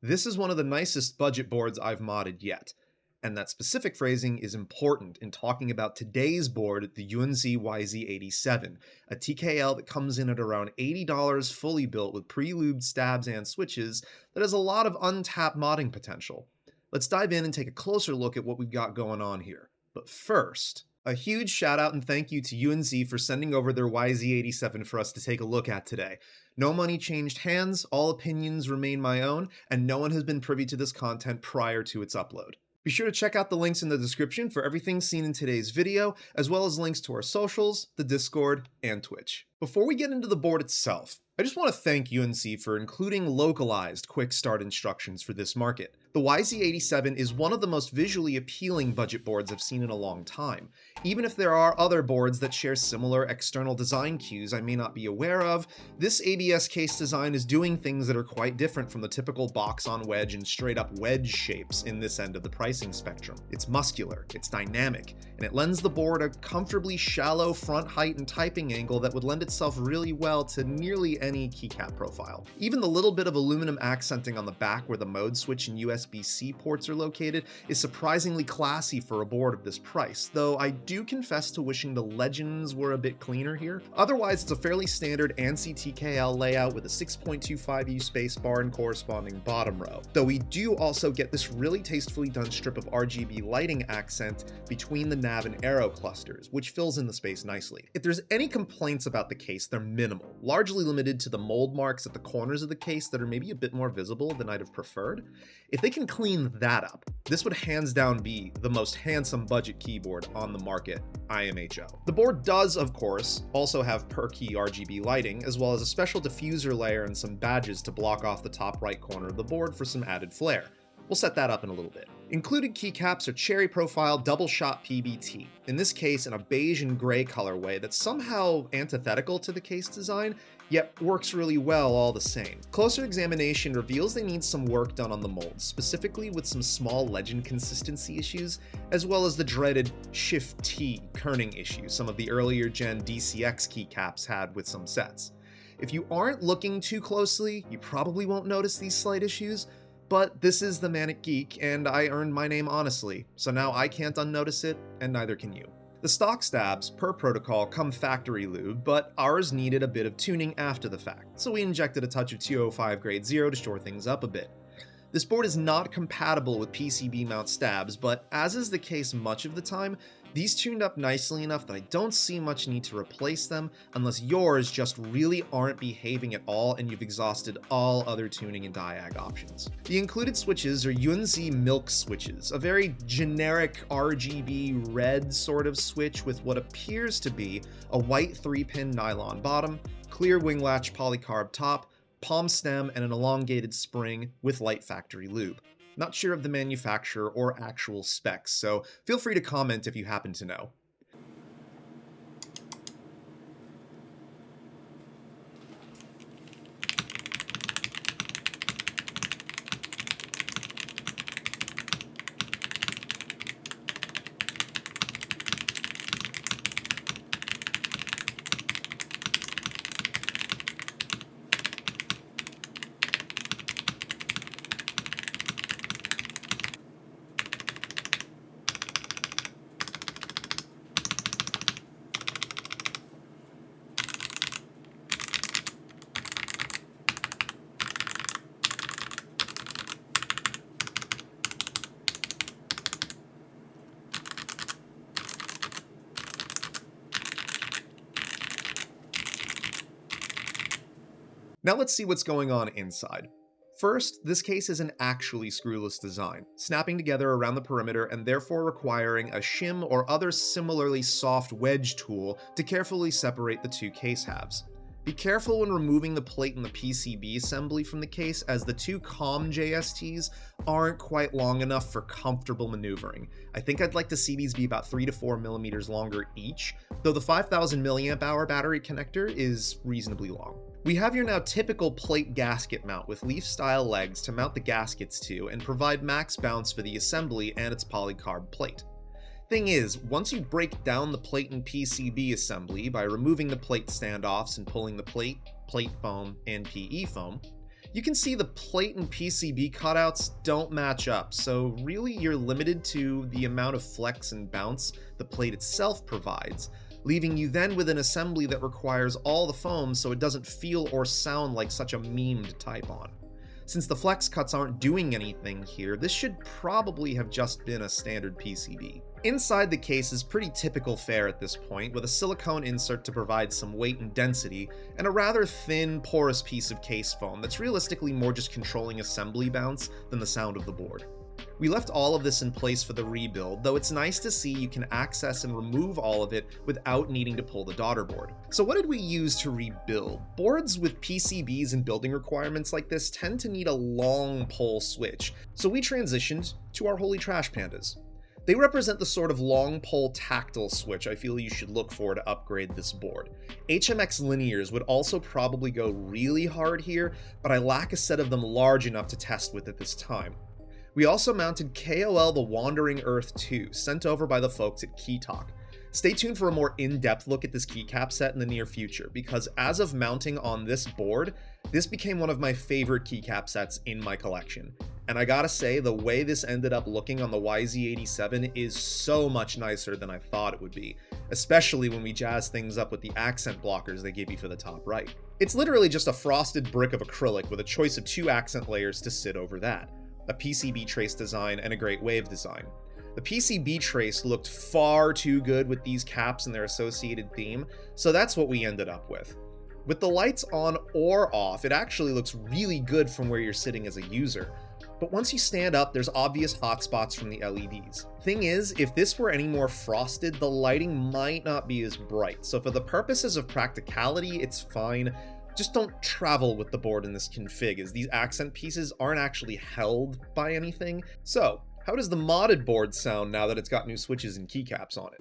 This is one of the nicest budget boards I've modded yet, and that specific phrasing is important in talking about today's board, the Yunzii YZ87, a TKL that comes in at around $80 fully built with pre-lubed stabs and switches that has a lot of untapped modding potential. Let's dive in and take a closer look at what we've got going on here. But first, a huge shout out and thank you to Yunzii for sending over their YZ87 for us to take a look at today. No money changed hands, all opinions remain my own, and no one has been privy to this content prior to its upload. Be sure to check out the links in the description for everything seen in today's video, as well as links to our socials, the Discord, and Twitch. Before we get into the board itself, I just want to thank Yunzii for including localized quick start instructions for this market. The YZ87 is one of the most visually appealing budget boards I've seen in a long time, even if there are other boards that share similar external design cues I may not be aware of. This ABS case design is doing things that are quite different from the typical box-on-wedge and straight-up wedge shapes in this end of the pricing spectrum. It's muscular, it's dynamic, and it lends the board a comfortably shallow front height and typing angle that would lend itself really well to nearly any keycap profile. Even the little bit of aluminum accenting on the back where the mode switch and USB-C ports are located is surprisingly classy for a board of this price, though I do confess to wishing the legends were a bit cleaner here. Otherwise, it's a fairly standard ANSI TKL layout with a 6.25U spacebar and corresponding bottom row, though we do also get this really tastefully done strip of RGB lighting accent between the nav and arrow clusters, which fills in the space nicely. If there's any complaints about the case, they're minimal, largely limited to the mold marks at the corners of the case that are maybe a bit more visible than I'd have preferred. If they can clean that up, this would hands down be the most handsome budget keyboard on the market, IMHO. The board does, of course, also have per key RGB lighting, as well as a special diffuser layer and some badges to block off the top right corner of the board for some added flair. We'll set that up in a little bit. Included keycaps are cherry profile double shot PBT, in this case in a beige and gray colorway that's somehow antithetical to the case design, yet works really well all the same. Closer examination reveals they need some work done on the molds, specifically with some small legend consistency issues, as well as the dreaded Shift-T kerning issue some of the earlier gen DCX keycaps had with some sets. If you aren't looking too closely, you probably won't notice these slight issues, but this is the Manic Geek, and I earned my name honestly, so now I can't unnotice it, and neither can you. The stock stabs, per protocol, come factory lube, but ours needed a bit of tuning after the fact, so we injected a touch of 205 grade 0 to shore things up a bit. This board is not compatible with PCB mount stabs, but as is the case much of the time, these tuned up nicely enough that I don't see much need to replace them unless yours just really aren't behaving at all and you've exhausted all other tuning and diag options. The included switches are Yunzii Milk switches, a very generic RGB red sort of switch with what appears to be a white 3-pin nylon bottom, clear wing latch polycarb top, palm stem, and an elongated spring with light factory lube. Not sure of the manufacturer or actual specs, so feel free to comment if you happen to know. Now let's see what's going on inside. First, this case is an actually screwless design, snapping together around the perimeter and therefore requiring a shim or other similarly soft wedge tool to carefully separate the two case halves. Be careful when removing the plate and the PCB assembly from the case, as the two COM JSTs aren't quite long enough for comfortable maneuvering. I think I'd like to see these be about 3 to 4 millimeters longer each, though the 5000 mAh battery connector is reasonably long. We have your now typical plate gasket mount with leaf-style legs to mount the gaskets to and provide max bounce for the assembly and its polycarb plate. Thing is, once you break down the plate and PCB assembly by removing the plate standoffs and pulling the plate foam, and PE foam, You can see the plate and PCB cutouts don't match up, so really you're limited to the amount of flex and bounce the plate itself provides, leaving you then with an assembly that requires all the foam so it doesn't feel or sound like such a memed type-on. Since the flex cuts aren't doing anything here, this should probably have just been a standard PCB. Inside the case is pretty typical fare at this point, with a silicone insert to provide some weight and density, and a rather thin, porous piece of case foam that's realistically more just controlling assembly bounce than the sound of the board. We left all of this in place for the rebuild, though it's nice to see you can access and remove all of it without needing to pull the daughter board. So what did we use to rebuild? Boards with PCBs and building requirements like this tend to need a long pole switch, so we transitioned to our holy trash pandas. They represent the sort of long pole tactile switch I feel you should look for to upgrade this board. HMX linears would also probably go really hard here, but I lack a set of them large enough to test with at this time. We also mounted KOL The Wandering Earth 2, sent over by the folks at Keytalk. Stay tuned for a more in-depth look at this keycap set in the near future, because as of mounting on this board, this became one of my favorite keycap sets in my collection. And I gotta say, the way this ended up looking on the YZ87 is so much nicer than I thought it would be, especially when we jazz things up with the accent blockers they give you for the top right. It's literally just a frosted brick of acrylic with a choice of 2 accent layers to sit over that. A PCB trace design and a great wave design. The PCB trace looked far too good with these caps and their associated theme, so that's what we ended up with. With the lights on or off, it actually looks really good from where you're sitting as a user. But once you stand up, there's obvious hotspots from the LEDs. Thing is, if this were any more frosted, the lighting might not be as bright, so for the purposes of practicality, it's fine. Just don't travel with the board in this config, as these accent pieces aren't actually held by anything. So, how does the modded board sound now that it's got new switches and keycaps on it?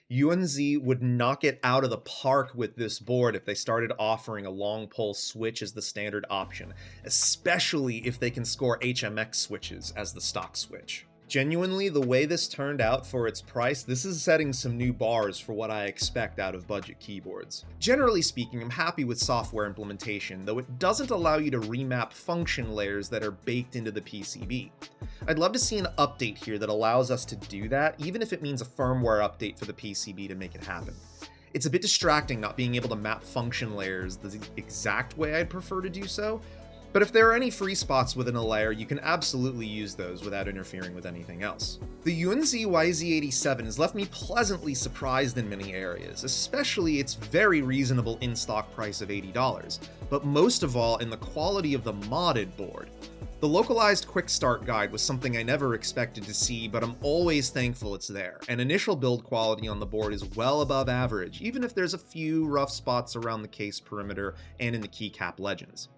Yunzii would knock it out of the park with this board if they started offering a long pole switch as the standard option, especially if they can score HMX switches as the stock switch. Genuinely, the way this turned out for its price, this is setting some new bars for what I expect out of budget keyboards. Generally speaking, I'm happy with software implementation, though it doesn't allow you to remap function layers that are baked into the PCB. I'd love to see an update here that allows us to do that, even if it means a firmware update for the PCB to make it happen. It's a bit distracting not being able to map function layers the exact way I'd prefer to do so, but if there are any free spots within a layer, you can absolutely use those without interfering with anything else. The Yunzii YZ87 has left me pleasantly surprised in many areas, especially its very reasonable in-stock price of $80, but most of all in the quality of the modded board. The localized quick start guide was something I never expected to see, but I'm always thankful it's there, and initial build quality on the board is well above average, even if there's a few rough spots around the case perimeter and in the keycap legends.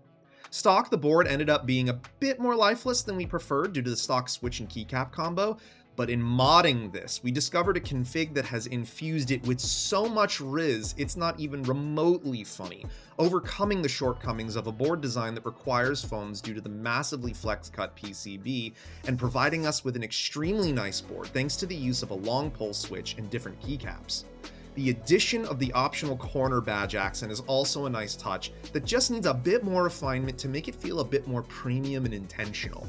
Stock, the board ended up being a bit more lifeless than we preferred due to the stock switch and keycap combo, but in modding this, we discovered a config that has infused it with so much riz it's not even remotely funny, overcoming the shortcomings of a board design that requires foams due to the massively flex-cut PCB, and providing us with an extremely nice board thanks to the use of a long pole switch and different keycaps. The addition of the optional corner badge accent is also a nice touch that just needs a bit more refinement to make it feel a bit more premium and intentional.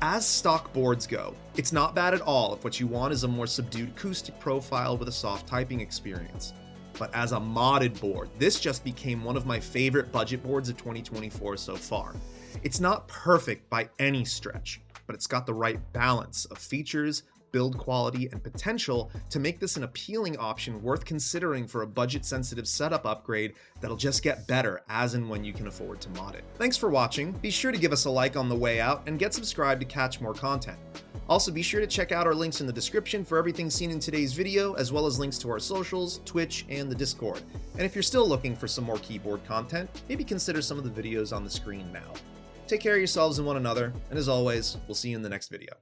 As stock boards go, it's not bad at all if what you want is a more subdued acoustic profile with a soft typing experience. But as a modded board, this just became one of my favorite budget boards of 2024 so far. It's not perfect by any stretch, but it's got the right balance of features, build quality, and potential to make this an appealing option worth considering for a budget-sensitive setup upgrade that'll just get better as and when you can afford to mod it. Thanks for watching. Be sure to give us a like on the way out and get subscribed to catch more content. Also, be sure to check out our links in the description for everything seen in today's video, as well as links to our socials, Twitch, and the Discord. And if you're still looking for some more keyboard content, maybe consider some of the videos on the screen now. Take care of yourselves and one another, and as always, we'll see you in the next video.